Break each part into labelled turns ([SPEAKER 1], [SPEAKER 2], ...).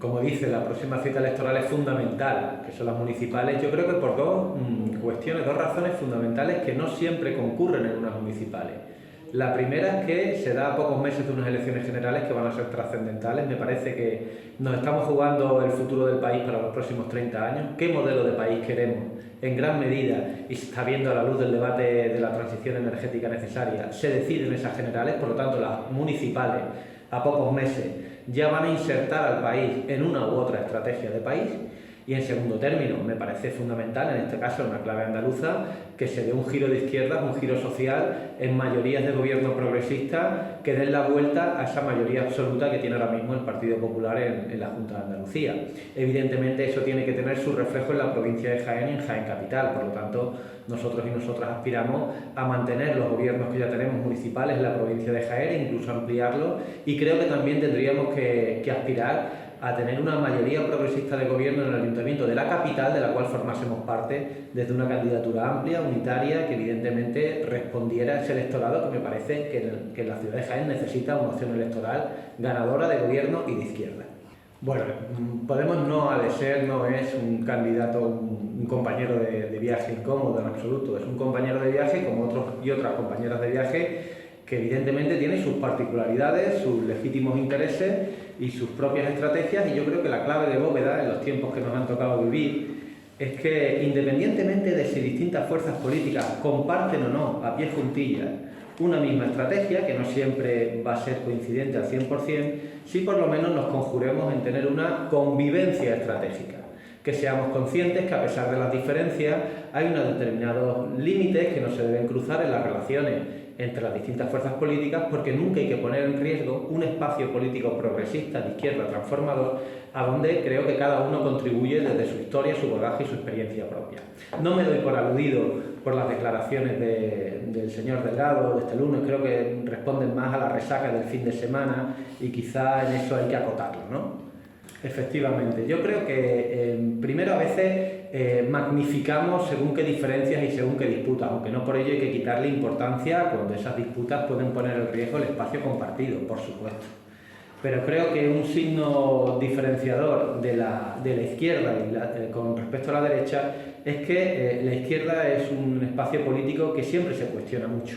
[SPEAKER 1] como dice, la próxima cita electoral es fundamental, que son las municipales, yo creo que por dos cuestiones, dos razones fundamentales que no siempre concurren en unas municipales. La primera es que se da a pocos meses de unas elecciones generales que van a ser trascendentales. Me parece que nos estamos jugando el futuro del país para los próximos 30 años. ¿Qué modelo de país queremos? En gran medida, y se está viendo a la luz del debate de la transición energética necesaria, se deciden esas generales, por lo tanto las municipales a pocos meses ya van a insertar al país en una u otra estrategia de país. Y en segundo término, me parece fundamental, en este caso en una clave andaluza, que se dé un giro de izquierdas, un giro social en mayorías de gobierno progresista que den la vuelta a esa mayoría absoluta que tiene ahora mismo el Partido Popular en la Junta de Andalucía. Evidentemente eso tiene que tener su reflejo en la provincia de Jaén y en Jaén Capital, por lo tanto nosotros y nosotras aspiramos a mantener los gobiernos que ya tenemos municipales en la provincia de Jaén e incluso ampliarlos, y creo que también tendríamos que aspirar a tener una mayoría progresista de gobierno en el ayuntamiento de la capital, de la cual formásemos parte desde una candidatura amplia, unitaria, que evidentemente respondiera a ese electorado que me parece que la ciudad de Jaén necesita una opción electoral ganadora de gobierno y de izquierda. Bueno, Podemos no ha de ser, no es un candidato, un compañero de viaje incómodo en absoluto, es un compañero de viaje como otros y otras compañeras de viaje que evidentemente tiene sus particularidades, sus legítimos intereses y sus propias estrategias, y yo creo que la clave de bóveda en los tiempos que nos han tocado vivir es que, independientemente de si distintas fuerzas políticas comparten o no a pie juntillas una misma estrategia, que no siempre va a ser coincidente al 100%, sí por lo menos nos conjuremos en tener una convivencia estratégica, que seamos conscientes que a pesar de las diferencias hay unos determinados límites que no se deben cruzar en las relaciones entre las distintas fuerzas políticas, porque nunca hay que poner en riesgo un espacio político progresista, de izquierda, transformador, a donde creo que cada uno contribuye desde su historia, su bagaje y su experiencia propia. No me doy por aludido por las declaraciones del señor Delgado de este lunes, creo que responden más a la resaca del fin de semana y quizá en eso hay que acotarlo, ¿no? Efectivamente, yo creo que primero a veces magnificamos según qué diferencias y según qué disputas, aunque no por ello hay que quitarle importancia cuando esas disputas pueden poner en riesgo el espacio compartido, por supuesto. Pero creo que un signo diferenciador de la izquierda con respecto a la derecha es que la izquierda es un espacio político que siempre se cuestiona mucho.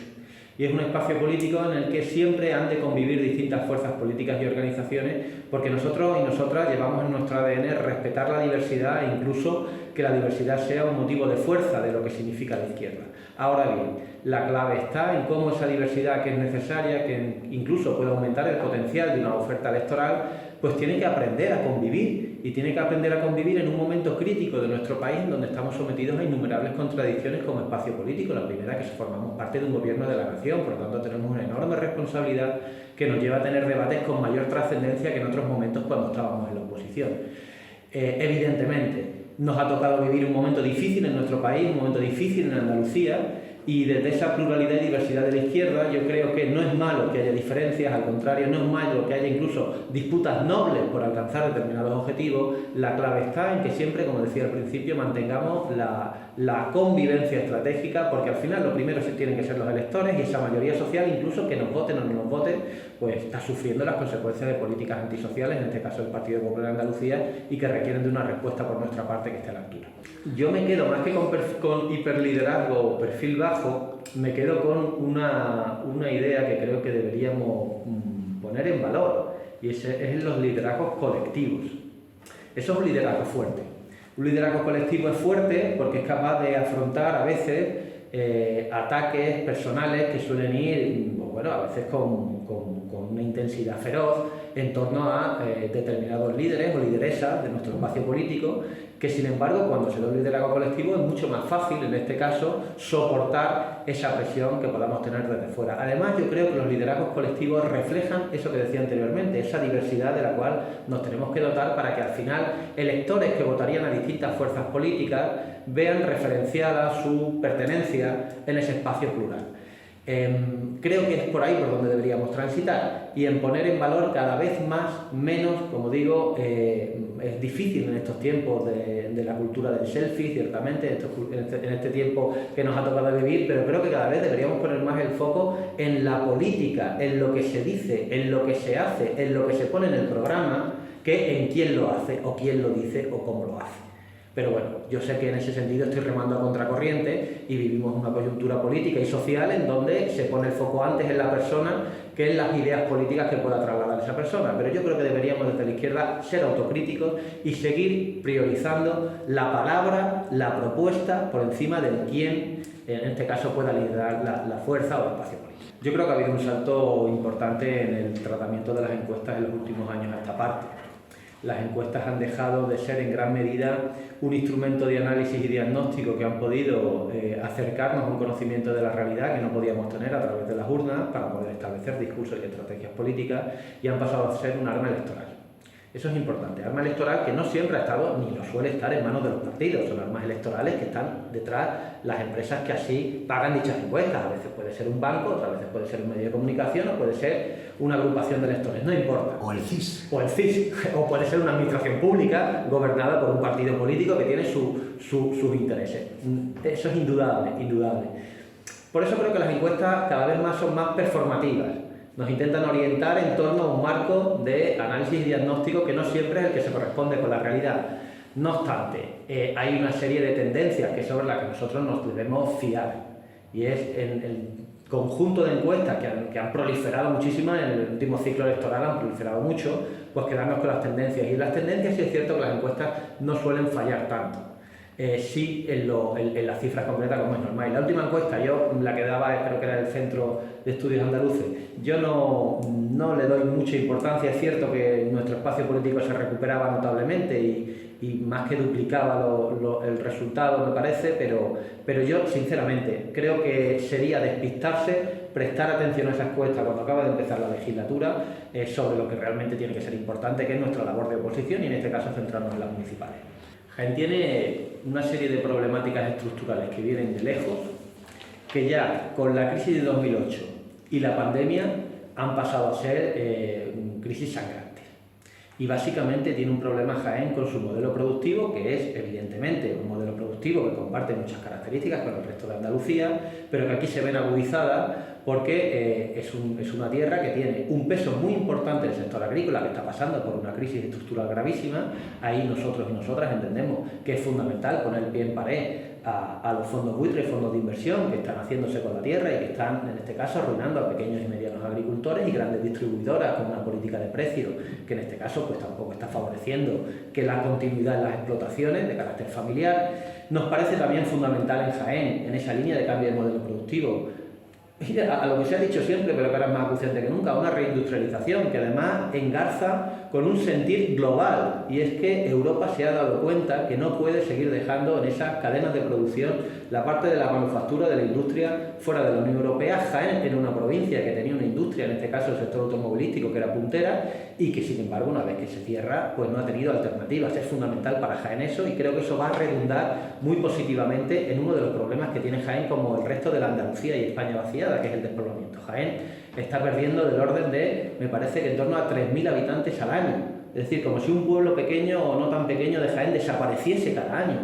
[SPEAKER 1] Y es un espacio político en el que siempre han de convivir distintas fuerzas políticas y organizaciones, porque nosotros y nosotras llevamos en nuestro ADN respetar la diversidad e incluso que la diversidad sea un motivo de fuerza de lo que significa la izquierda. Ahora bien, la clave está en cómo esa diversidad, que es necesaria, que incluso puede aumentar el potencial de una oferta electoral, pues tiene que aprender a convivir, y tiene que aprender a convivir en un momento crítico de nuestro país donde estamos sometidos a innumerables contradicciones como espacio político. La primera, que formamos parte de un gobierno de la nación, por lo tanto tenemos una enorme responsabilidad que nos lleva a tener debates con mayor trascendencia que en otros momentos cuando estábamos en la oposición. Evidentemente, nos ha tocado vivir un momento difícil en nuestro país, un momento difícil en Andalucía, y desde esa pluralidad y diversidad de la izquierda yo creo que no es malo que haya diferencias, al contrario, no es malo que haya incluso disputas nobles por alcanzar determinados objetivos. La clave está en que siempre, como decía al principio, mantengamos la convivencia estratégica, porque al final lo primero tienen que ser los electores, y esa mayoría social, incluso que nos voten o no nos voten, pues está sufriendo las consecuencias de políticas antisociales, en este caso el Partido Popular de Andalucía, y que requieren de una respuesta por nuestra parte que esté a la altura. Yo me quedo, más que con hiperliderazgo o perfil bajo, me quedo con una idea que creo que deberíamos poner en valor, y es los liderazgos colectivos. Eso es un liderazgo fuerte. Un liderazgo colectivo es fuerte porque es capaz de afrontar a veces ataques personales que suelen ir, bueno, a veces con una intensidad feroz en torno a determinados líderes o lideresas de nuestro espacio político, que sin embargo cuando se da un liderazgo colectivo es mucho más fácil, en este caso, soportar esa presión que podamos tener desde fuera. Además, yo creo que los liderazgos colectivos reflejan eso que decía anteriormente, esa diversidad de la cual nos tenemos que dotar para que al final electores que votarían a distintas fuerzas políticas vean referenciada su pertenencia en ese espacio plural. Creo que es por ahí por donde deberíamos transitar, y en poner en valor cada vez menos, como digo, es difícil en estos tiempos de la cultura del selfie, ciertamente, en este tiempo que nos ha tocado vivir, pero creo que cada vez deberíamos poner más el foco en la política, en lo que se dice, en lo que se hace, en lo que se pone en el programa, que en quién lo hace, o quién lo dice, o cómo lo hace. Pero bueno, yo sé que en ese sentido estoy remando a contracorriente y vivimos una coyuntura política y social en donde se pone el foco antes en la persona que en las ideas políticas que pueda trasladar esa persona. Pero yo creo que deberíamos desde la izquierda ser autocríticos y seguir priorizando la palabra, la propuesta, por encima del quién, en este caso, pueda liderar la fuerza o el espacio político. Yo creo que ha habido un salto importante en el tratamiento de las encuestas en los últimos años a esta parte. Las encuestas han dejado de ser en gran medida un instrumento de análisis y diagnóstico que han podido acercarnos a un conocimiento de la realidad que no podíamos tener a través de las urnas para poder establecer discursos y estrategias políticas, y han pasado a ser un arma electoral. Eso es importante, arma electoral que no siempre ha estado ni lo suele estar en manos de los partidos, son armas electorales que están detrás las empresas que así pagan dichas encuestas. A veces puede ser un banco, otras veces puede ser un medio de comunicación o puede ser una agrupación de electores, no importa.
[SPEAKER 2] O el CIS.
[SPEAKER 1] O el CIS, o puede ser una administración pública gobernada por un partido político que tiene sus intereses. Eso es indudable, indudable. Por eso creo que las encuestas cada vez más son más performativas. Nos intentan orientar en torno a un marco de análisis y diagnóstico que no siempre es el que se corresponde con la realidad. No obstante, hay una serie de tendencias que sobre las que nosotros nos debemos fiar, y es el conjunto de encuestas que han proliferado muchísimo en el último ciclo electoral, han proliferado mucho, pues quedarnos con las tendencias. Y en las tendencias sí es cierto que las encuestas no suelen fallar tanto. Sí en las cifras concretas, como es normal. Y la última encuesta, yo la que daba, creo que era del Centro de Estudios Andaluces, yo no le doy mucha importancia. Es cierto que nuestro espacio político se recuperaba notablemente y más que duplicaba el resultado, me parece, pero yo, sinceramente, creo que sería despistarse, prestar atención a esa encuesta cuando acaba de empezar la legislatura sobre lo que realmente tiene que ser importante, que es nuestra labor de oposición, y en este caso centrarnos en las municipales. Jaén tiene una serie de problemáticas estructurales que vienen de lejos, que ya con la crisis de 2008 y la pandemia han pasado a ser crisis sangrantes. Y básicamente tiene un problema Jaén con su modelo productivo, que es evidentemente un modelo productivo que comparte muchas características con el resto de Andalucía, pero que aquí se ven agudizadas porque es una tierra que tiene un peso muy importante en el sector agrícola, que está pasando por una crisis estructural gravísima. Ahí nosotros y nosotras entendemos que es fundamental poner el pie en pared a los fondos buitres y fondos de inversión que están haciéndose con la tierra y que están, en este caso, arruinando a pequeños y medianos agricultores y grandes distribuidoras con una política de precios que en este caso pues tampoco está favoreciendo que la continuidad en las explotaciones de carácter familiar. Nos parece también fundamental en Jaén, en esa línea de cambio de modelo productivo, a lo que se ha dicho siempre, pero que ahora es más acuciante que nunca, una reindustrialización que además engarza con un sentir global, y es que Europa se ha dado cuenta que no puede seguir dejando en esas cadenas de producción la parte de la manufactura, de la industria fuera de la Unión Europea. Jaén era una provincia que tenía una industria, en este caso el sector automovilístico, que era puntera y que sin embargo una vez que se cierra pues no ha tenido alternativas. Es fundamental para Jaén eso, y creo que eso va a redundar muy positivamente en uno de los problemas que tiene Jaén como el resto de la Andalucía y España vaciada, que es el despoblamiento. Jaén está perdiendo del orden de, me parece que en torno a 3.000 habitantes al año. Es decir, como si un pueblo pequeño o no tan pequeño de Jaén desapareciese cada año.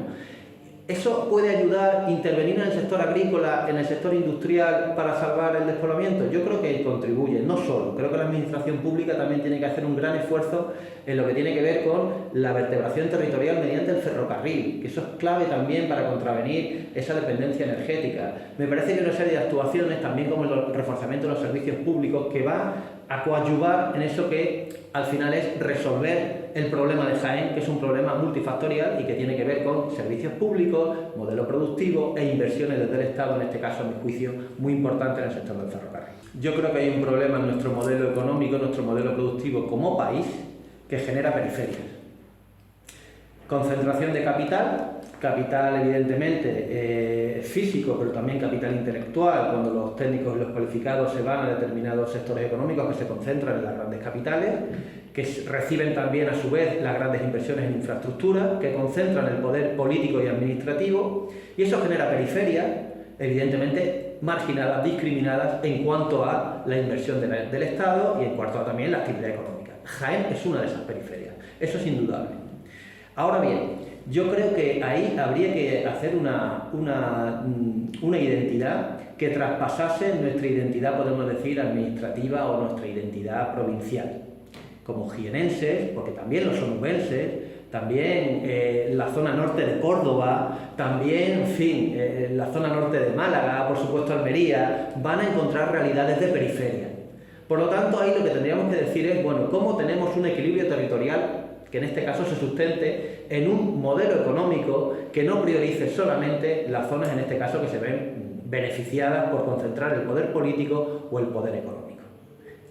[SPEAKER 1] ¿Eso puede ayudar a intervenir en el sector agrícola, en el sector industrial para salvar el despoblamiento? Yo creo que contribuye, no solo. Creo que la administración pública también tiene que hacer un gran esfuerzo en lo que tiene que ver con la vertebración territorial mediante el ferrocarril, que eso es clave también para contravenir esa dependencia energética. Me parece que hay una serie de actuaciones, también como el reforzamiento de los servicios públicos, que va a coadyuvar en eso que al final es resolver el problema de Jaén, que es un problema multifactorial y que tiene que ver con servicios públicos, modelo productivo e inversiones desde el Estado, en este caso, a mi juicio, muy importante en el sector del ferrocarril. Yo creo que hay un problema en nuestro modelo económico, en nuestro modelo productivo como país, que genera periferias. Concentración de capital evidentemente físico, pero también capital intelectual, cuando los técnicos y los cualificados se van a determinados sectores económicos que se concentran en las grandes capitales, que reciben también a su vez las grandes inversiones en infraestructura, que concentran el poder político y administrativo, y eso genera periferias, evidentemente marginadas, discriminadas en cuanto a la inversión del Estado y en cuanto a también la actividad económica. Jaén es una de esas periferias, eso es indudable. Ahora bien, yo creo que ahí habría que hacer una identidad que traspasase nuestra identidad, podemos decir, administrativa o nuestra identidad provincial. como jienenses, porque también los onubenses, también la zona norte de Córdoba, también, en fin, la zona norte de Málaga, por supuesto Almería, van a encontrar realidades de periferia. Por lo tanto, ahí lo que tendríamos que decir es, bueno, ¿cómo tenemos un equilibrio territorial que en este caso se sustente en un modelo económico que no priorice solamente las zonas, en este caso, que se ven beneficiadas por concentrar el poder político o el poder económico?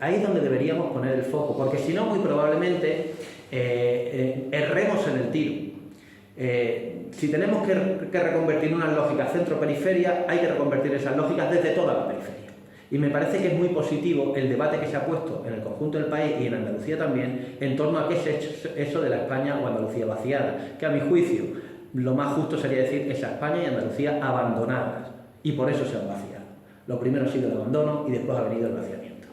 [SPEAKER 1] Ahí es donde deberíamos poner el foco, porque si no, muy probablemente erremos en el tiro. Si tenemos que reconvertir unas lógicas centro-periferia, hay que reconvertir esas lógicas desde toda la periferia. Y me parece que es muy positivo el debate que se ha puesto en el conjunto del país y en Andalucía también en torno a qué es eso de la España o Andalucía vaciada, que a mi juicio lo más justo sería decir esa España y Andalucía abandonadas, y por eso se han vaciado. Lo primero ha sido el abandono y después ha venido el vaciamiento.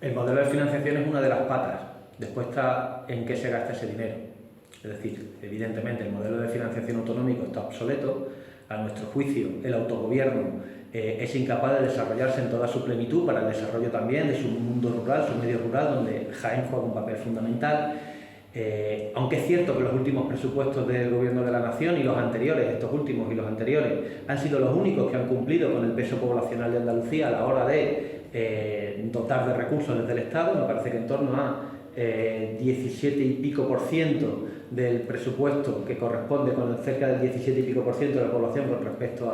[SPEAKER 1] El modelo de financiación es una de las patas, después está en qué se gasta ese dinero. Es decir, evidentemente el modelo de financiación autonómico está obsoleto. A nuestro juicio, el autogobierno es incapaz de desarrollarse en toda su plenitud para el desarrollo también de su mundo rural, su medio rural, donde Jaén juega un papel fundamental. Aunque es cierto que los últimos presupuestos del Gobierno de la Nación y los anteriores, estos últimos y los anteriores, han sido los únicos que han cumplido con el peso poblacional de Andalucía a la hora de dotar de recursos desde el Estado. Me parece que en torno a 17 y pico % del presupuesto, que corresponde con cerca del 17 y pico % de la población con respecto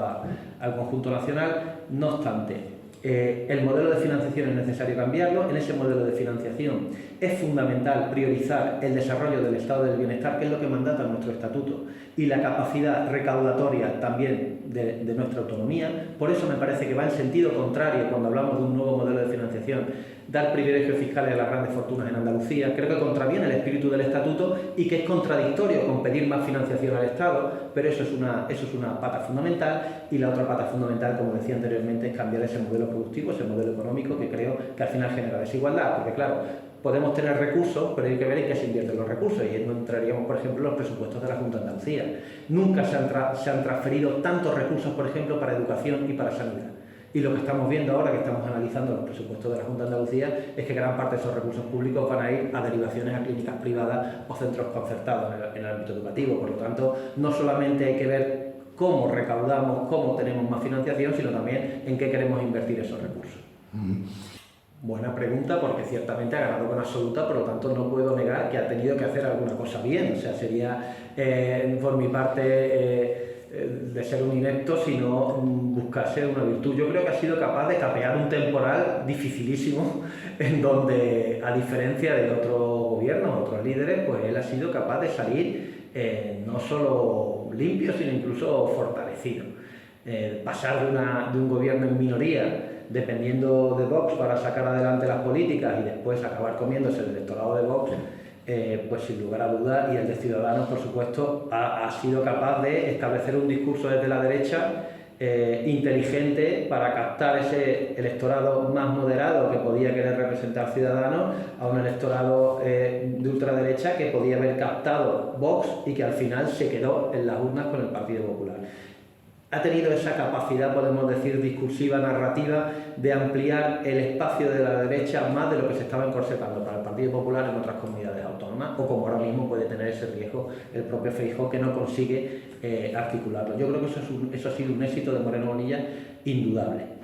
[SPEAKER 1] al conjunto nacional. No obstante, el modelo de financiación es necesario cambiarlo. En ese modelo de financiación es fundamental priorizar el desarrollo del estado del bienestar, que es lo que mandata nuestro estatuto, y la capacidad recaudatoria también de nuestra autonomía. Por eso me parece que va en sentido contrario cuando hablamos de un nuevo modelo de financiación dar privilegios fiscales a las grandes fortunas en Andalucía. Creo que contraviene el espíritu del estatuto y que es contradictorio con pedir más financiación al Estado, pero eso es una pata fundamental. Y la otra pata fundamental, como decía anteriormente, es cambiar ese modelo productivo, ese modelo económico, que creo que al final genera desigualdad, porque claro, podemos tener recursos, pero hay que ver en qué se invierten los recursos, y ahí entraríamos, por ejemplo, en los presupuestos de la Junta de Andalucía. Nunca se han transferido tantos recursos, por ejemplo, para educación y para sanidad. Y lo que estamos viendo ahora, que estamos analizando los presupuestos de la Junta de Andalucía, es que gran parte de esos recursos públicos van a ir a derivaciones a clínicas privadas o centros concertados en el ámbito educativo. Por lo tanto, no solamente hay que ver cómo recaudamos, cómo tenemos más financiación, sino también en qué queremos invertir esos recursos. Buena pregunta, porque ciertamente ha ganado con absoluta, por lo tanto no puedo negar que ha tenido que hacer alguna cosa bien. O sea, sería por mi parte de ser un inepto si no buscase una virtud. Yo creo que ha sido capaz de capear un temporal dificilísimo, en donde, a diferencia de otros gobiernos, otros líderes, pues él ha sido capaz de salir no solo limpio, sino incluso fortalecido. Pasar de un gobierno en minoría, dependiendo de Vox para sacar adelante las políticas, y después acabar comiéndose el electorado de Vox, pues sin lugar a dudas, y el de Ciudadanos, por supuesto, ha sido capaz de establecer un discurso desde la derecha inteligente para captar ese electorado más moderado que podía querer representar Ciudadanos a un electorado de ultraderecha que podía haber captado Vox y que al final se quedó en las urnas con el Partido Popular. Ha tenido esa capacidad, podemos decir, discursiva, narrativa, de ampliar el espacio de la derecha más de lo que se estaba encorsetando para el Partido Popular en otras comunidades autónomas, o como ahora mismo puede tener ese riesgo el propio Feijóo, que no consigue articularlo. Yo creo que eso ha sido un éxito de Moreno Bonilla indudable.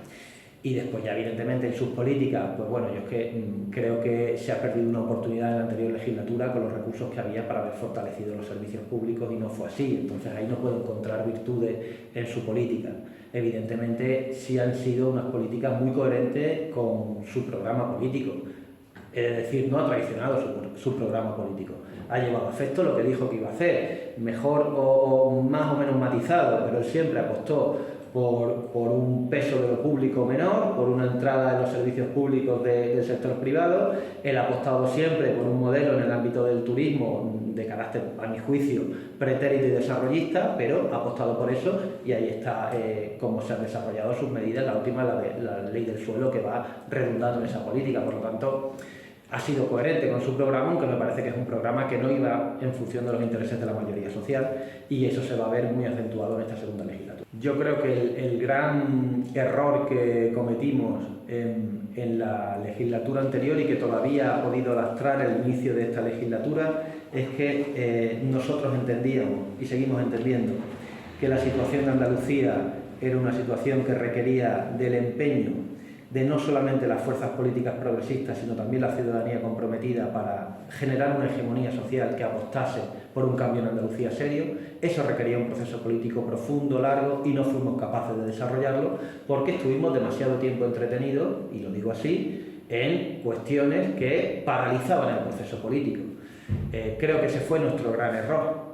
[SPEAKER 1] Y después ya evidentemente en sus políticas, pues bueno, yo es que creo que se ha perdido una oportunidad en la anterior legislatura con los recursos que había para haber fortalecido los servicios públicos, y no fue así. Entonces ahí no puedo encontrar virtudes en su política. Evidentemente sí han sido unas políticas muy coherentes con su programa político. Es decir, no ha traicionado su programa político. Ha llevado a efecto lo que dijo que iba a hacer, mejor o más o menos matizado, pero él siempre apostó por un peso de lo público menor, por una entrada en los servicios públicos del sector privado. Él ha apostado siempre por un modelo en el ámbito del turismo de carácter, a mi juicio, pretérito y desarrollista, pero ha apostado por eso, y ahí está cómo se han desarrollado sus medidas. La última, la ley del suelo, que va redundando en esa política. Por lo tanto, ha sido coherente con su programa, aunque me parece que es un programa que no iba en función de los intereses de la mayoría social, y eso se va a ver muy acentuado en esta segunda legislatura. Yo creo que el gran error que cometimos en la legislatura anterior y que todavía ha podido lastrar el inicio de esta legislatura es que nosotros entendíamos y seguimos entendiendo que la situación de Andalucía era una situación que requería del empeño de no solamente las fuerzas políticas progresistas, sino también la ciudadanía comprometida para generar una hegemonía social que apostase por un cambio en Andalucía serio. Eso requería un proceso político profundo, largo, y no fuimos capaces de desarrollarlo porque estuvimos demasiado tiempo entretenidos, y lo digo así, en cuestiones que paralizaban el proceso político. Creo que ese fue nuestro gran error.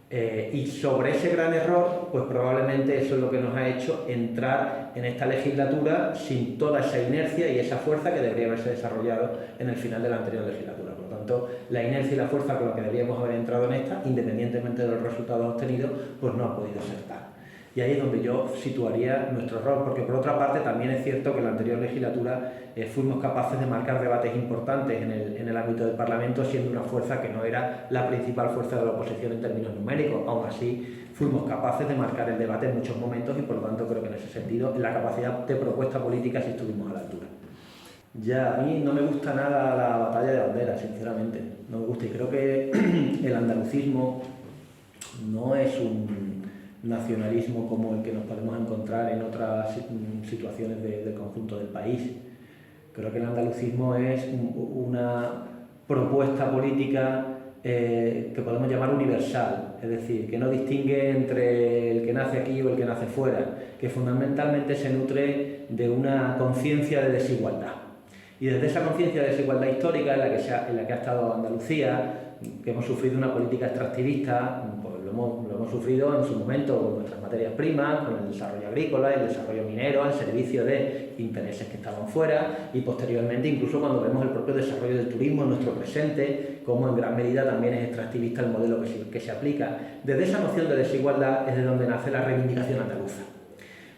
[SPEAKER 1] Y sobre ese gran error, pues probablemente eso es lo que nos ha hecho entrar en esta legislatura sin toda esa inercia y esa fuerza que debería haberse desarrollado en el final de la anterior legislatura. Por lo tanto, la inercia y la fuerza con la que deberíamos haber entrado en esta, independientemente de los resultados obtenidos, pues no ha podido ser tal. Y ahí es donde yo situaría nuestro error, porque por otra parte también es cierto que en la anterior legislatura fuimos capaces de marcar debates importantes en el ámbito del Parlamento, siendo una fuerza que no era la principal fuerza de la oposición en términos numéricos. Aún así, fuimos capaces de marcar el debate en muchos momentos y por lo tanto creo que en ese sentido, en la capacidad de propuesta política sí estuvimos a la altura. Ya, a mí no me gusta nada la batalla de banderas, sinceramente. No me gusta, y creo que el andalucismo no es un nacionalismo como el que nos podemos encontrar en otras situaciones del conjunto del país. Creo que el andalucismo es una propuesta política que podemos llamar universal, es decir, que no distingue entre el que nace aquí o el que nace fuera, que fundamentalmente se nutre de una conciencia de desigualdad. Y desde esa conciencia de desigualdad histórica en la que ha estado Andalucía, que hemos sufrido una política extractivista, pues lo hemos sufrido en su momento con nuestras materias primas, con el desarrollo agrícola, el desarrollo minero, al servicio de intereses que estaban fuera, y posteriormente incluso cuando vemos el propio desarrollo del turismo en nuestro presente, como en gran medida también es extractivista el modelo que se aplica. Desde esa noción de desigualdad es de donde nace la reivindicación andaluza.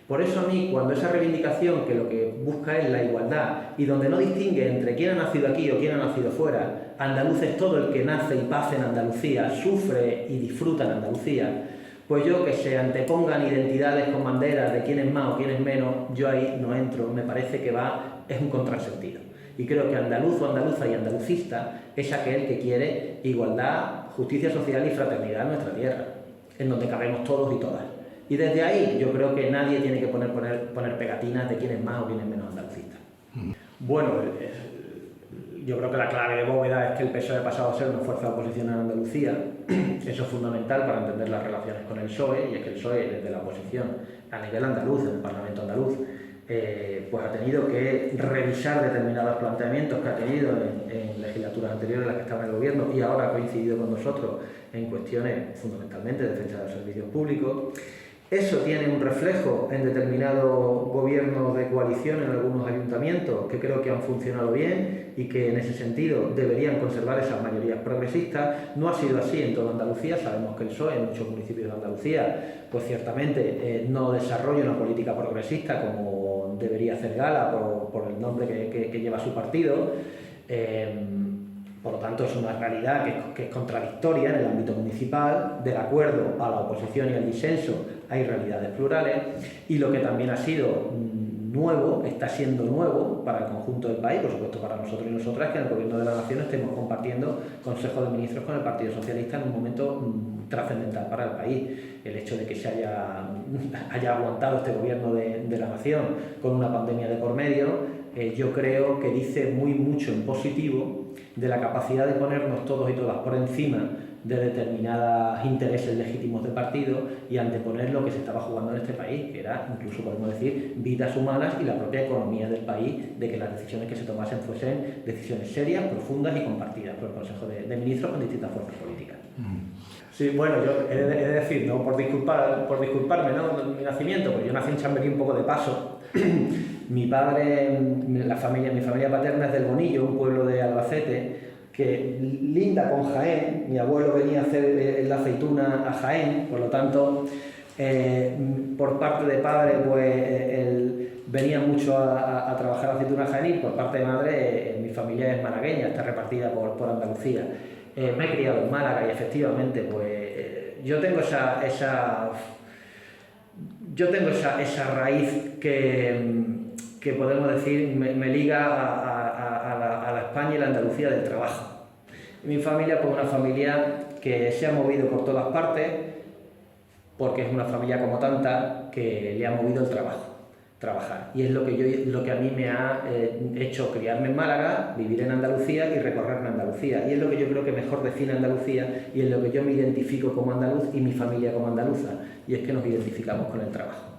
[SPEAKER 1] Por eso a mí, cuando esa reivindicación, que lo que busca es la igualdad y donde no distingue entre quién ha nacido aquí o quién ha nacido fuera, andaluz es todo el que nace y pasa en Andalucía, sufre y disfruta en Andalucía, pues yo que se antepongan identidades con banderas de quién es más o quién es menos, yo ahí no entro, me parece que es un contrasentido. Y creo que andaluz o andaluza y andalucista es aquel que quiere igualdad, justicia social y fraternidad en nuestra tierra, en donde cabemos todos y todas. Y desde ahí yo creo que nadie tiene que poner pegatinas de quién es más o quién es menos andalucista. Bueno, yo creo que la clave de bóveda es que el PSOE ha pasado a ser una fuerza de oposición en Andalucía. Eso es fundamental para entender las relaciones con el PSOE, y es que el PSOE desde la oposición a nivel andaluz, en el Parlamento andaluz, pues ha tenido que revisar determinados planteamientos que ha tenido en legislaturas anteriores en las que estaba en el gobierno y ahora ha coincidido con nosotros en cuestiones fundamentalmente de defensa de los servicios públicos. Eso tiene un reflejo en determinados gobiernos de coalición en algunos ayuntamientos que creo que han funcionado bien y que en ese sentido deberían conservar esas mayorías progresistas. No ha sido así en toda Andalucía. Sabemos que el PSOE en muchos municipios de Andalucía pues ciertamente no desarrolla una política progresista como debería hacer gala por el nombre que lleva su partido. Por lo tanto, es una realidad que es contradictoria en el ámbito municipal. Del acuerdo a la oposición y al disenso hay realidades plurales, y lo que también ha sido nuevo, está siendo nuevo para el conjunto del país, por supuesto para nosotros y nosotras, que en el Gobierno de la Nación estemos compartiendo Consejo de Ministros con el Partido Socialista en un momento trascendental para el país. El hecho de que se haya aguantado este Gobierno de la Nación con una pandemia de por medio, yo creo que dice mucho en positivo de la capacidad de ponernos todos y todas por encima de determinados intereses legítimos de partido y anteponer lo que se estaba jugando en este país, que era, incluso podemos decir, vidas humanas y la propia economía del país, de que las decisiones que se tomasen fuesen decisiones serias, profundas y compartidas por el Consejo de Ministros con distintas fuerzas políticas. Sí, bueno, yo he de decir, no por disculparme, ¿no? Mi nacimiento, pues yo nací en Chamberí un poco de paso. Mi padre, mi familia paterna es del Bonillo, un pueblo de Albacete, que linda con Jaén. Mi abuelo venía a hacer la aceituna a Jaén, por lo tanto, por parte de padre, pues él venía mucho a trabajar aceituna a Jaén, y por parte de madre, mi familia es malagueña, está repartida por Andalucía. Me he criado en Málaga y efectivamente, pues yo tengo esa
[SPEAKER 2] yo tengo esa raíz que podemos decir me liga a la España y la Andalucía del trabajo. Mi familia, pues una familia que se ha movido por todas partes, porque es una familia como tanta que le ha movido el trabajar. Y es lo que a mí me ha hecho criarme en Málaga, vivir en Andalucía y recorrerme Andalucía. Y es lo que yo creo que mejor define Andalucía y es lo que yo me identifico como andaluz y mi familia como andaluza. Y es que nos identificamos con el trabajo.